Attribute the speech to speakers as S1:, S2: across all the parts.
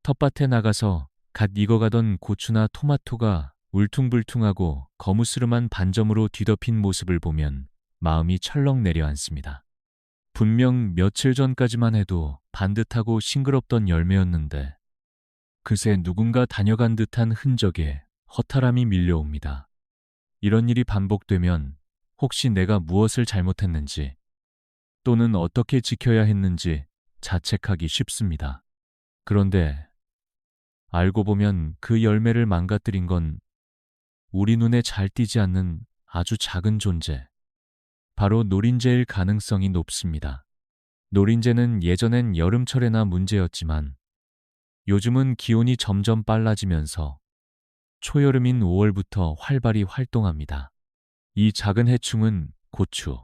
S1: 텃밭에 나가서 갓 익어가던 고추나 토마토가 울퉁불퉁하고 거무스름한 반점으로 뒤덮인 모습을 보면 마음이 철렁 내려앉습니다. 분명 며칠 전까지만 해도 반듯하고 싱그럽던 열매였는데 그새 누군가 다녀간 듯한 흔적에 허탈함이 밀려옵니다. 이런 일이 반복되면 혹시 내가 무엇을 잘못했는지 또는 어떻게 지켜야 했는지 자책하기 쉽습니다. 그런데 알고 보면 그 열매를 망가뜨린 건 우리 눈에 잘 띄지 않는 아주 작은 존재, 바로 노린재일 가능성이 높습니다. 노린재는 예전엔 여름철에나 문제였지만 요즘은 기온이 점점 빨라지면서 초여름인 5월부터 활발히 활동합니다. 이 작은 해충은 고추,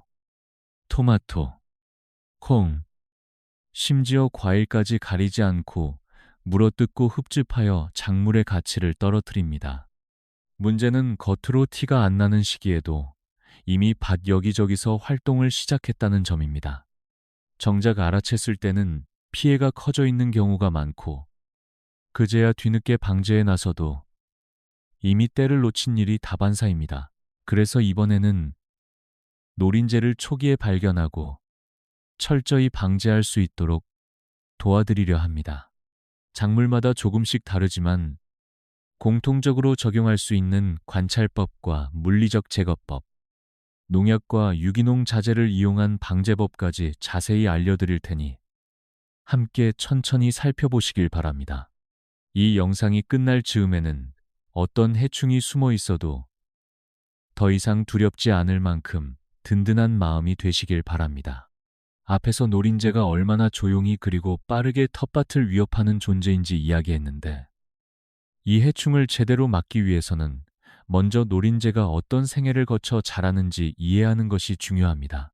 S1: 토마토, 콩, 심지어 과일까지 가리지 않고 물어뜯고 흡집하여 작물의 가치를 떨어뜨립니다. 문제는 겉으로 티가 안 나는 시기에도 이미 밭 여기저기서 활동을 시작했다는 점입니다. 정작 알아챘을 때는 피해가 커져 있는 경우가 많고 그제야 뒤늦게 방제에 나서도 이미 때를 놓친 일이 다반사입니다. 그래서 이번에는 노린재를 초기에 발견하고 철저히 방제할 수 있도록 도와드리려 합니다. 작물마다 조금씩 다르지만 공통적으로 적용할 수 있는 관찰법과 물리적 제거법, 농약과 유기농 자재를 이용한 방제법까지 자세히 알려드릴 테니 함께 천천히 살펴보시길 바랍니다. 이 영상이 끝날 즈음에는 어떤 해충이 숨어 있어도 더 이상 두렵지 않을 만큼 든든한 마음이 되시길 바랍니다. 앞에서 노린재가 얼마나 조용히 그리고 빠르게 텃밭을 위협하는 존재인지 이야기했는데 이 해충을 제대로 막기 위해서는 먼저 노린재가 어떤 생애를 거쳐 자라는지 이해하는 것이 중요합니다.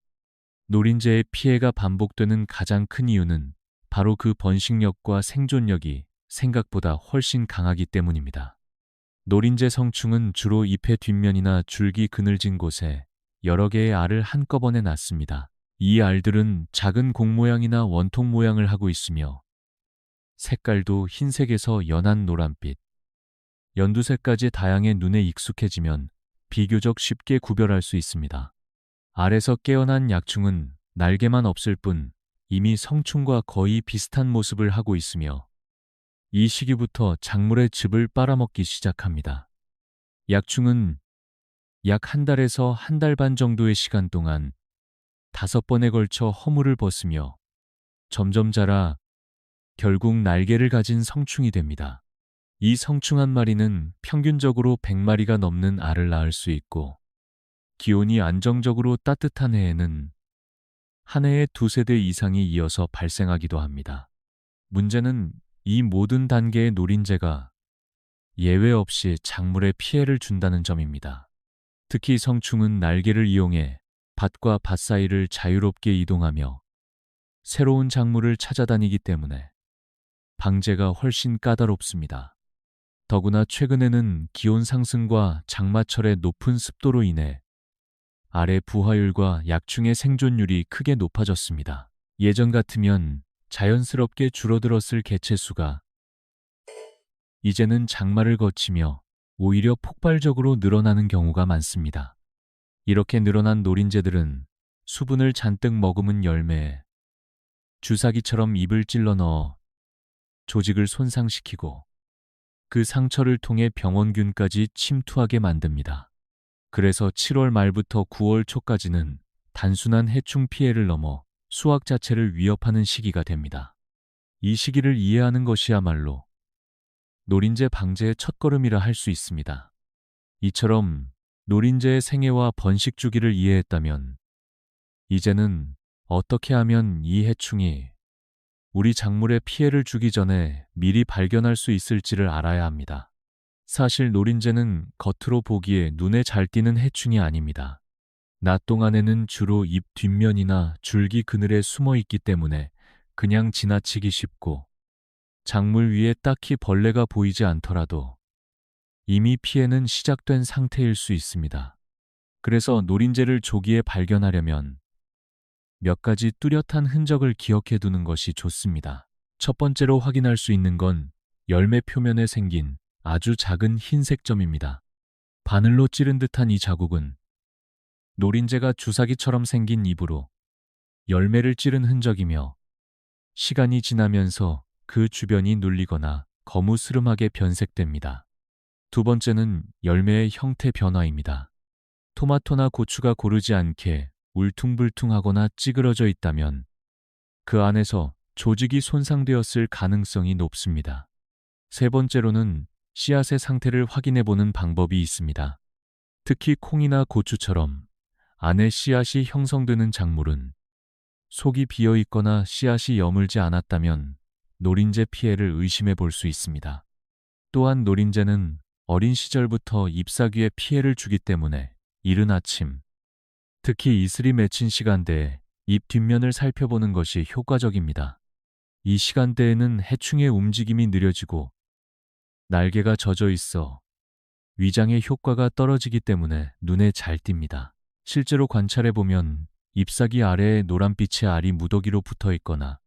S1: 노린재의 피해가 반복되는 가장 큰 이유는 바로 그 번식력과 생존력이 생각보다 훨씬 강하기 때문입니다. 노린재 성충은 주로 잎의 뒷면이나 줄기 그늘진 곳에 여러 개의 알을 한꺼번에 낳습니다. 이 알들은 작은 공 모양이나 원통 모양을 하고 있으며 색깔도 흰색에서 연한 노란빛, 연두색까지 다양해 눈에 익숙해지면 비교적 쉽게 구별할 수 있습니다. 알에서 깨어난 약충은 날개만 없을 뿐 이미 성충과 거의 비슷한 모습을 하고 있으며 이 시기부터 작물의 즙을 빨아먹기 시작합니다. 약충은 약 한 달에서 한 달 반 정도의 시간 동안 5번에 걸쳐 허물을 벗으며 점점 자라 결국 날개를 가진 성충이 됩니다. 이 성충 한 마리는 평균적으로 100마리가 넘는 알을 낳을 수 있고 기온이 안정적으로 따뜻한 해에는 한 해에 2세대 이상이 이어서 발생하기도 합니다. 문제는 이 모든 단계의 노린재가 예외 없이 작물에 피해를 준다는 점입니다. 특히 성충은 날개를 이용해 밭과 밭 사이를 자유롭게 이동하며 새로운 작물을 찾아다니기 때문에 방제가 훨씬 까다롭습니다. 더구나 최근에는 기온 상승과 장마철의 높은 습도로 인해 알의 부화율과 약충의 생존율이 크게 높아졌습니다. 예전 같으면 자연스럽게 줄어들었을 개체수가 이제는 장마를 거치며 오히려 폭발적으로 늘어나는 경우가 많습니다. 이렇게 늘어난 노린재들은 수분을 잔뜩 머금은 열매에 주사기처럼 입을 찔러 넣어 조직을 손상시키고 그 상처를 통해 병원균까지 침투하게 만듭니다. 그래서 7월 말부터 9월 초까지는 단순한 해충 피해를 넘어 수확 자체를 위협하는 시기가 됩니다. 이 시기를 이해하는 것이야말로 노린재 방제의 첫걸음이라 할 수 있습니다. 이처럼 노린재의 생애와 번식 주기를 이해했다면 이제는 어떻게 하면 이 해충이 우리 작물에 피해를 주기 전에 미리 발견할 수 있을지를 알아야 합니다. 사실 노린재는 겉으로 보기에 눈에 잘 띄는 해충이 아닙니다. 낮 동안에는 주로 잎 뒷면이나 줄기 그늘에 숨어 있기 때문에 그냥 지나치기 쉽고 작물 위에 딱히 벌레가 보이지 않더라도 이미 피해는 시작된 상태일 수 있습니다. 그래서 노린재를 조기에 발견하려면 몇 가지 뚜렷한 흔적을 기억해 두는 것이 좋습니다. 첫 번째로 확인할 수 있는 건 열매 표면에 생긴 아주 작은 흰색 점입니다. 바늘로 찌른 듯한 이 자국은 노린재가 주사기처럼 생긴 입으로 열매를 찌른 흔적이며, 시간이 지나면서 그 주변이 눌리거나 거무스름하게 변색됩니다. 두 번째는 열매의 형태 변화입니다. 토마토나 고추가 고르지 않게 울퉁불퉁하거나 찌그러져 있다면 그 안에서 조직이 손상되었을 가능성이 높습니다. 세 번째로는 씨앗의 상태를 확인해 보는 방법이 있습니다. 특히 콩이나 고추처럼 안에 씨앗이 형성되는 작물은 속이 비어 있거나 씨앗이 여물지 않았다면 노린재 피해를 의심해 볼 수 있습니다. 또한 노린재는 어린 시절부터 잎사귀에 피해를 주기 때문에 이른 아침, 특히 이슬이 맺힌 시간대에 잎 뒷면을 살펴보는 것이 효과적입니다. 이 시간대에는 해충의 움직임이 느려지고 날개가 젖어 있어 위장의 효과가 떨어지기 때문에 눈에 잘 띕니다. 실제로 관찰해 보면 잎사귀 아래에 노란빛의 알이 무더기로 붙어 있거나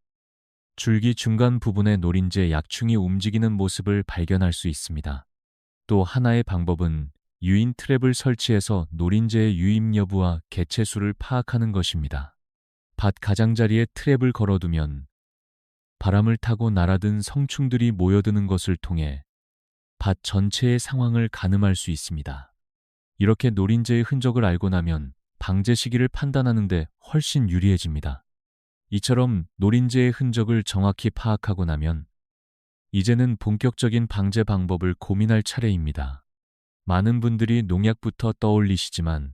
S1: 줄기 중간 부분에 노린재 약충이 움직이는 모습을 발견할 수 있습니다. 또 하나의 방법은 유인 트랩을 설치해서 노린재의 유입 여부와 개체수를 파악하는 것입니다. 밭 가장자리에 트랩을 걸어두면 바람을 타고 날아든 성충들이 모여드는 것을 통해 밭 전체의 상황을 가늠할 수 있습니다. 이렇게 노린재의 흔적을 알고 나면 방제 시기를 판단하는 데 훨씬 유리해집니다. 이처럼 노린재의 흔적을 정확히 파악하고 나면 이제는 본격적인 방제 방법을 고민할 차례입니다. 많은 분들이 농약부터 떠올리시지만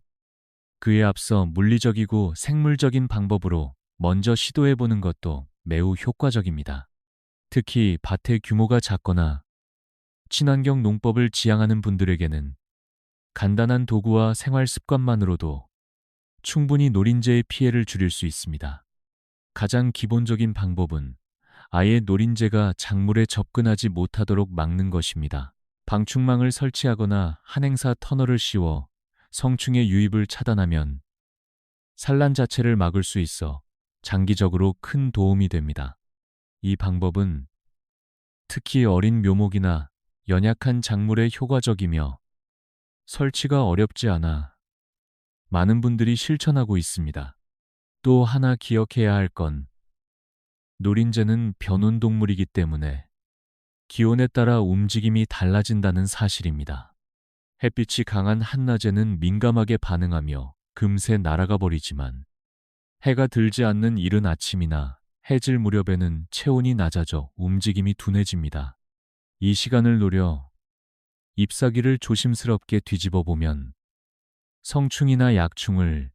S1: 그에 앞서 물리적이고 생물적인 방법으로 먼저 시도해보는 것도 매우 효과적입니다. 특히 밭의 규모가 작거나 친환경 농법을 지향하는 분들에게는 간단한 도구와 생활 습관만으로도 충분히 노린재의 피해를 줄일 수 있습니다. 가장 기본적인 방법은 아예 노린재가 작물에 접근하지 못하도록 막는 것입니다. 방충망을 설치하거나 한행사 터널을 씌워 성충의 유입을 차단하면 산란 자체를 막을 수 있어 장기적으로 큰 도움이 됩니다. 이 방법은 특히 어린 묘목이나 연약한 작물에 효과적이며 설치가 어렵지 않아 많은 분들이 실천하고 있습니다. 또 하나 기억해야 할 건 노린재는 변온동물이기 때문에 기온에 따라 움직임이 달라진다는 사실입니다. 햇빛이 강한 한낮에는 민감하게 반응하며 금세 날아가 버리지만 해가 들지 않는 이른 아침이나 해질 무렵에는 체온이 낮아져 움직임이 둔해집니다. 이 시간을 노려 잎사귀를 조심스럽게 뒤집어 보면 성충이나 약충을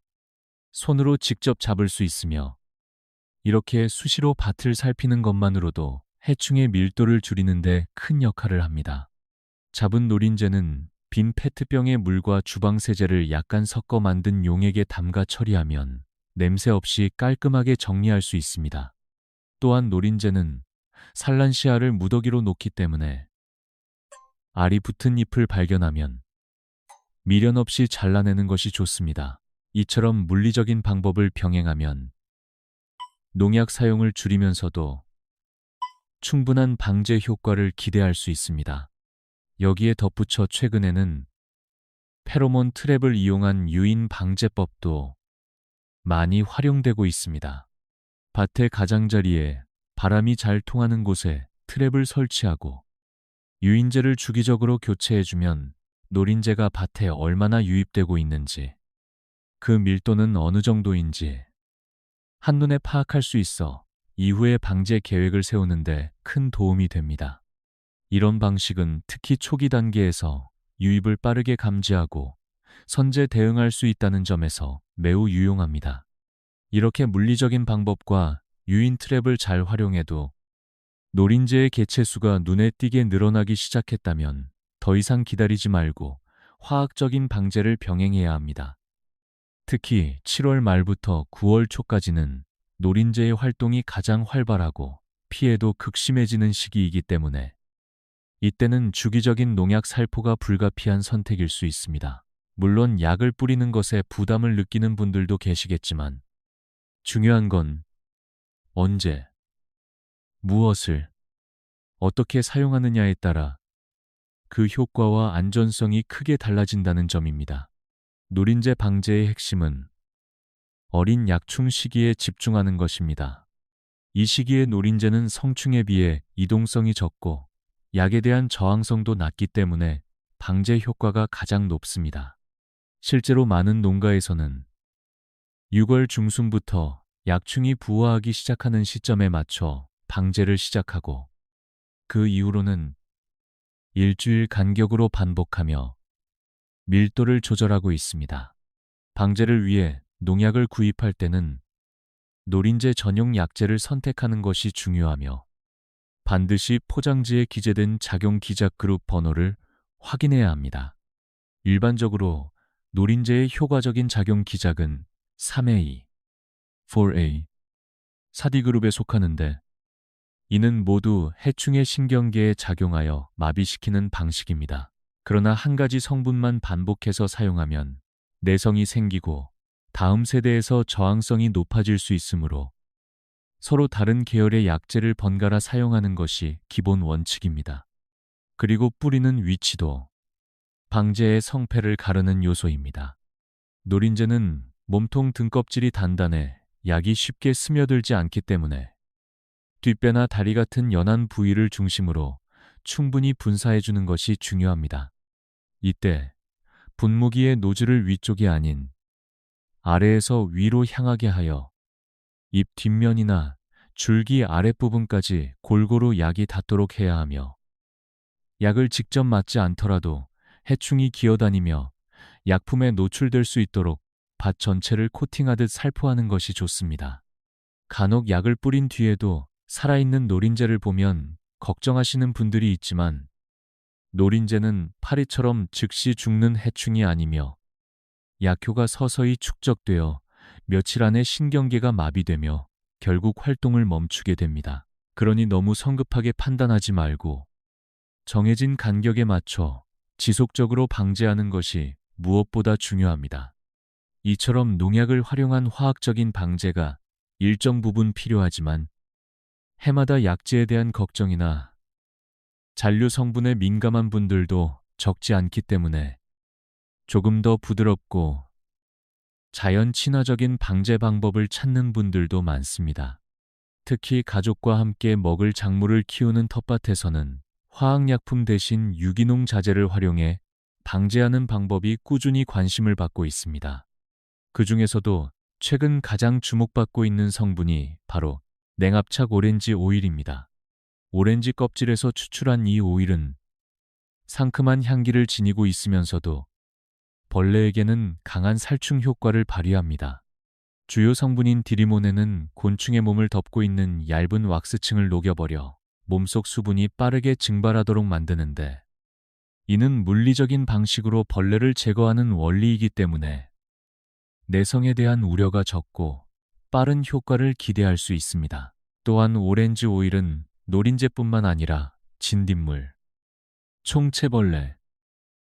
S1: 손으로 직접 잡을 수 있으며, 이렇게 수시로 밭을 살피는 것만으로도 해충의 밀도를 줄이는 데 큰 역할을 합니다. 잡은 노린재는 빈 페트병에 물과 주방세제를 약간 섞어 만든 용액에 담가 처리하면 냄새 없이 깔끔하게 정리할 수 있습니다. 또한 노린재는 산란 씨알을 무더기로 놓기 때문에 알이 붙은 잎을 발견하면 미련 없이 잘라내는 것이 좋습니다. 이처럼 물리적인 방법을 병행하면 농약 사용을 줄이면서도 충분한 방제 효과를 기대할 수 있습니다. 여기에 덧붙여 최근에는 페로몬 트랩을 이용한 유인 방제법도 많이 활용되고 있습니다. 밭의 가장자리에 바람이 잘 통하는 곳에 트랩을 설치하고 유인제를 주기적으로 교체해주면 노린재가 밭에 얼마나 유입되고 있는지, 그 밀도는 어느 정도인지 한눈에 파악할 수 있어 이후의 방제 계획을 세우는데 큰 도움이 됩니다. 이런 방식은 특히 초기 단계에서 유입을 빠르게 감지하고 선제 대응할 수 있다는 점에서 매우 유용합니다. 이렇게 물리적인 방법과 유인 트랩을 잘 활용해도 노린재의 개체수가 눈에 띄게 늘어나기 시작했다면 더 이상 기다리지 말고 화학적인 방제를 병행해야 합니다. 특히 7월 말부터 9월 초까지는 노린재의 활동이 가장 활발하고 피해도 극심해지는 시기이기 때문에 이때는 주기적인 농약 살포가 불가피한 선택일 수 있습니다. 물론 약을 뿌리는 것에 부담을 느끼는 분들도 계시겠지만 중요한 건 언제, 무엇을, 어떻게 사용하느냐에 따라 그 효과와 안전성이 크게 달라진다는 점입니다. 노린재 방제의 핵심은 어린 약충 시기에 집중하는 것입니다. 이 시기에 노린재는 성충에 비해 이동성이 적고 약에 대한 저항성도 낮기 때문에 방제 효과가 가장 높습니다. 실제로 많은 농가에서는 6월 중순부터 약충이 부화하기 시작하는 시점에 맞춰 방제를 시작하고 그 이후로는 일주일 간격으로 반복하며 밀도를 조절하고 있습니다. 방제를 위해 농약을 구입할 때는 노린재 전용 약재를 선택하는 것이 중요하며 반드시 포장지에 기재된 작용 기작 그룹 번호를 확인해야 합니다. 일반적으로 노린재의 효과적인 작용 기작은 3A, 4A, 4D 그룹에 속하는데 이는 모두 해충의 신경계에 작용하여 마비시키는 방식입니다. 그러나 한 가지 성분만 반복해서 사용하면 내성이 생기고 다음 세대에서 저항성이 높아질 수 있으므로 서로 다른 계열의 약재를 번갈아 사용하는 것이 기본 원칙입니다. 그리고 뿌리는 위치도 방제의 성패를 가르는 요소입니다. 노린재는 몸통 등껍질이 단단해 약이 쉽게 스며들지 않기 때문에 뒷배나 다리 같은 연한 부위를 중심으로 충분히 분사해주는 것이 중요합니다. 이때 분무기의 노즐을 위쪽이 아닌 아래에서 위로 향하게 하여 잎 뒷면이나 줄기 아랫부분까지 골고루 약이 닿도록 해야 하며 약을 직접 맞지 않더라도 해충이 기어다니며 약품에 노출될 수 있도록 밭 전체를 코팅하듯 살포하는 것이 좋습니다. 간혹 약을 뿌린 뒤에도 살아있는 노린재를 보면 걱정하시는 분들이 있지만 노린재는 파리처럼 즉시 죽는 해충이 아니며 약효가 서서히 축적되어 며칠 안에 신경계가 마비되며 결국 활동을 멈추게 됩니다. 그러니 너무 성급하게 판단하지 말고 정해진 간격에 맞춰 지속적으로 방제하는 것이 무엇보다 중요합니다. 이처럼 농약을 활용한 화학적인 방제가 일정 부분 필요하지만 해마다 약재에 대한 걱정이나 잔류 성분에 민감한 분들도 적지 않기 때문에 조금 더 부드럽고 자연 친화적인 방제 방법을 찾는 분들도 많습니다. 특히 가족과 함께 먹을 작물을 키우는 텃밭에서는 화학약품 대신 유기농 자재를 활용해 방제하는 방법이 꾸준히 관심을 받고 있습니다. 그 중에서도 최근 가장 주목받고 있는 성분이 바로 냉압착 오렌지 오일입니다. 오렌지 껍질에서 추출한 이 오일은 상큼한 향기를 지니고 있으면서도 벌레에게는 강한 살충 효과를 발휘합니다. 주요 성분인 디리모네는 곤충의 몸을 덮고 있는 얇은 왁스층을 녹여버려 몸속 수분이 빠르게 증발하도록 만드는데 이는 물리적인 방식으로 벌레를 제거하는 원리이기 때문에 내성에 대한 우려가 적고 빠른 효과를 기대할 수 있습니다. 또한 오렌지 오일은 노린재뿐만 아니라 진딧물, 총채벌레,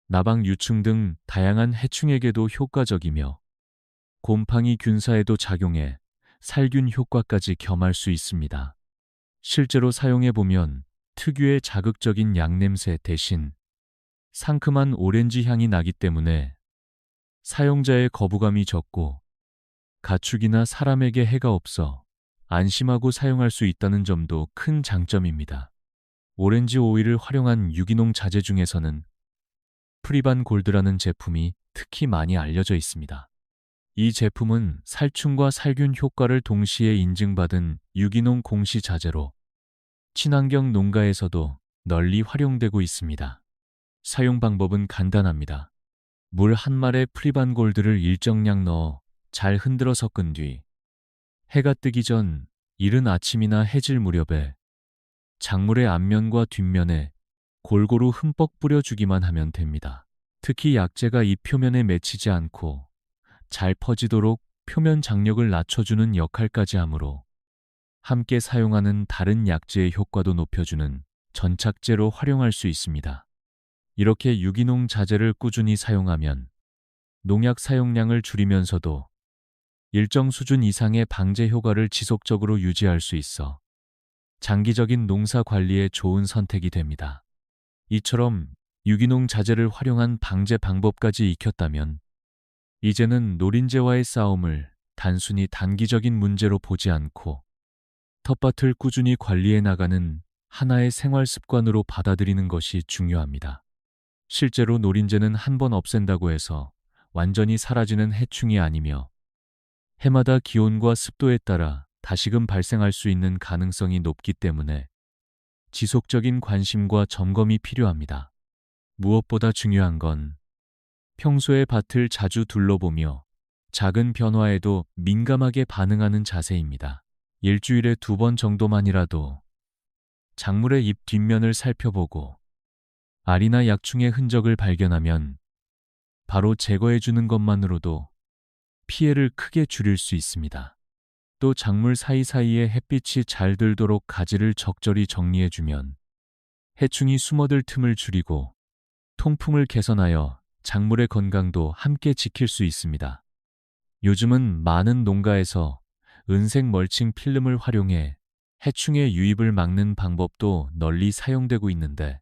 S1: 나방 유충 등 다양한 해충에게도 효과적이며 곰팡이 균사에도 작용해 살균 효과까지 겸할 수 있습니다. 실제로 사용해보면 특유의 자극적인 약냄새 대신 상큼한 오렌지 향이 나기 때문에 사용자의 거부감이 적고 가축이나 사람에게 해가 없어 안심하고 사용할 수 있다는 점도 큰 장점입니다. 오렌지 오일을 활용한 유기농 자재 중에서는 프리반 골드라는 제품이 특히 많이 알려져 있습니다. 이 제품은 살충과 살균 효과를 동시에 인증받은 유기농 공시 자재로 친환경 농가에서도 널리 활용되고 있습니다. 사용 방법은 간단합니다. 물 한 말에 프리반 골드를 일정량 넣어 잘 흔들어 섞은 뒤 해가 뜨기 전 이른 아침이나 해질 무렵에 작물의 앞면과 뒷면에 골고루 흠뻑 뿌려주기만 하면 됩니다. 특히 약재가 잎 표면에 맺히지 않고 잘 퍼지도록 표면 장력을 낮춰주는 역할까지 하므로 함께 사용하는 다른 약재의 효과도 높여주는 전착제로 활용할 수 있습니다. 이렇게 유기농 자재를 꾸준히 사용하면 농약 사용량을 줄이면서도 일정 수준 이상의 방제 효과를 지속적으로 유지할 수 있어 장기적인 농사 관리에 좋은 선택이 됩니다. 이처럼 유기농 자재를 활용한 방제 방법까지 익혔다면 이제는 노린재와의 싸움을 단순히 단기적인 문제로 보지 않고 텃밭을 꾸준히 관리해 나가는 하나의 생활 습관으로 받아들이는 것이 중요합니다. 실제로 노린재는 한 번 없앤다고 해서 완전히 사라지는 해충이 아니며 해마다 기온과 습도에 따라 다시금 발생할 수 있는 가능성이 높기 때문에 지속적인 관심과 점검이 필요합니다. 무엇보다 중요한 건 평소에 밭을 자주 둘러보며 작은 변화에도 민감하게 반응하는 자세입니다. 일주일에 2번 정도만이라도 작물의 잎 뒷면을 살펴보고 알이나 약충의 흔적을 발견하면 바로 제거해 주는 것만으로도 피해를 크게 줄일 수 있습니다. 또 작물 사이사이에 햇빛이 잘 들도록 가지를 적절히 정리해 주면 해충이 숨어들 틈을 줄이고 통풍을 개선하여 작물의 건강도 함께 지킬 수 있습니다. 요즘은 많은 농가에서 은색 멀칭 필름을 활용해 해충의 유입을 막는 방법도 널리 사용되고 있는데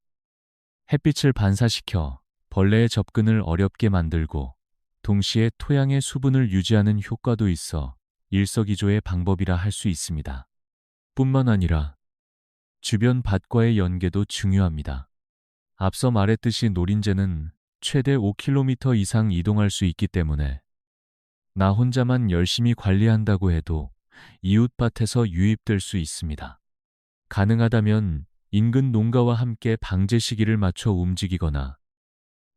S1: 햇빛을 반사시켜 벌레의 접근을 어렵게 만들고 동시에 토양의 수분을 유지하는 효과도 있어 일석이조의 방법이라 할 수 있습니다. 뿐만 아니라 주변 밭과의 연계도 중요합니다. 앞서 말했듯이 노린재는 최대 5km 이상 이동할 수 있기 때문에 나 혼자만 열심히 관리한다고 해도 이웃 밭에서 유입될 수 있습니다. 가능하다면 인근 농가와 함께 방제 시기를 맞춰 움직이거나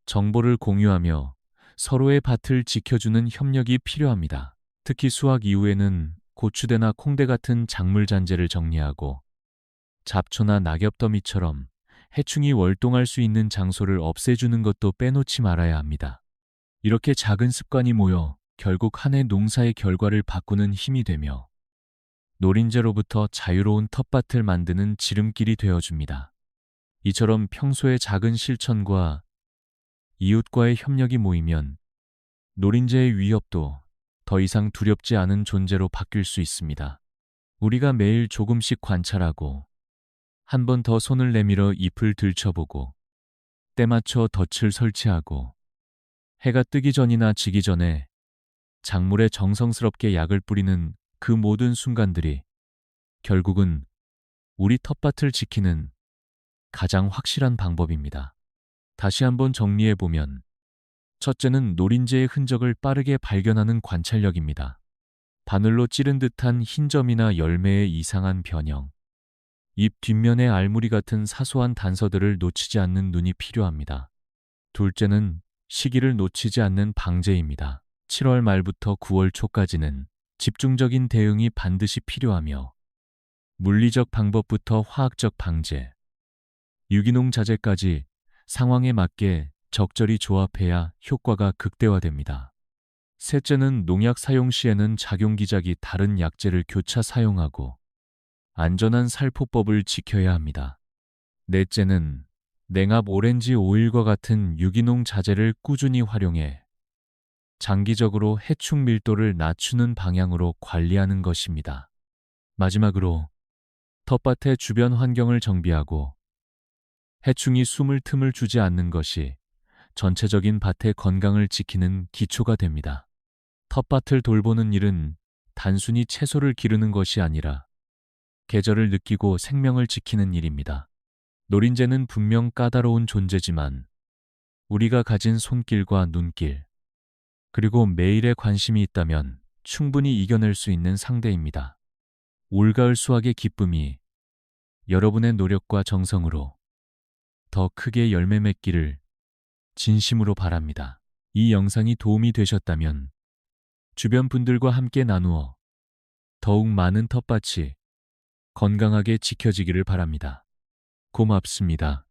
S1: 정보를 공유하며 서로의 밭을 지켜주는 협력이 필요합니다. 특히 수확 이후에는 고추대나 콩대 같은 작물 잔재를 정리하고 잡초나 낙엽더미처럼 해충이 월동할 수 있는 장소를 없애주는 것도 빼놓지 말아야 합니다. 이렇게 작은 습관이 모여 결국 한 해 농사의 결과를 바꾸는 힘이 되며 노린재로부터 자유로운 텃밭을 만드는 지름길이 되어줍니다. 이처럼 평소의 작은 실천과 이웃과의 협력이 모이면 노린재의 위협도 더 이상 두렵지 않은 존재로 바뀔 수 있습니다. 우리가 매일 조금씩 관찰하고 한 번 더 손을 내밀어 잎을 들춰보고 때맞춰 덫을 설치하고 해가 뜨기 전이나 지기 전에 작물에 정성스럽게 약을 뿌리는 그 모든 순간들이 결국은 우리 텃밭을 지키는 가장 확실한 방법입니다. 다시 한번 정리해보면 첫째는 노린재의 흔적을 빠르게 발견하는 관찰력입니다. 바늘로 찌른 듯한 흰 점이나 열매의 이상한 변형, 잎 뒷면의 알무리 같은 사소한 단서들을 놓치지 않는 눈이 필요합니다. 둘째는 시기를 놓치지 않는 방제입니다. 7월 말부터 9월 초까지는 집중적인 대응이 반드시 필요하며 물리적 방법부터 화학적 방제, 유기농 자재까지 상황에 맞게 적절히 조합해야 효과가 극대화됩니다. 셋째는 농약 사용 시에는 작용기작이 다른 약재를 교차 사용하고 안전한 살포법을 지켜야 합니다. 넷째는 냉압 오렌지 오일과 같은 유기농 자재를 꾸준히 활용해 장기적으로 해충 밀도를 낮추는 방향으로 관리하는 것입니다. 마지막으로 텃밭의 주변 환경을 정비하고 해충이 숨을 틈을 주지 않는 것이 전체적인 밭의 건강을 지키는 기초가 됩니다. 텃밭을 돌보는 일은 단순히 채소를 기르는 것이 아니라 계절을 느끼고 생명을 지키는 일입니다. 노린재는 분명 까다로운 존재지만 우리가 가진 손길과 눈길, 그리고 매일의 관심이 있다면 충분히 이겨낼 수 있는 상대입니다. 올가을 수확의 기쁨이 여러분의 노력과 정성으로 더 크게 열매 맺기를 진심으로 바랍니다. 이 영상이 도움이 되셨다면 주변 분들과 함께 나누어 더욱 많은 텃밭이 건강하게 지켜지기를 바랍니다. 고맙습니다.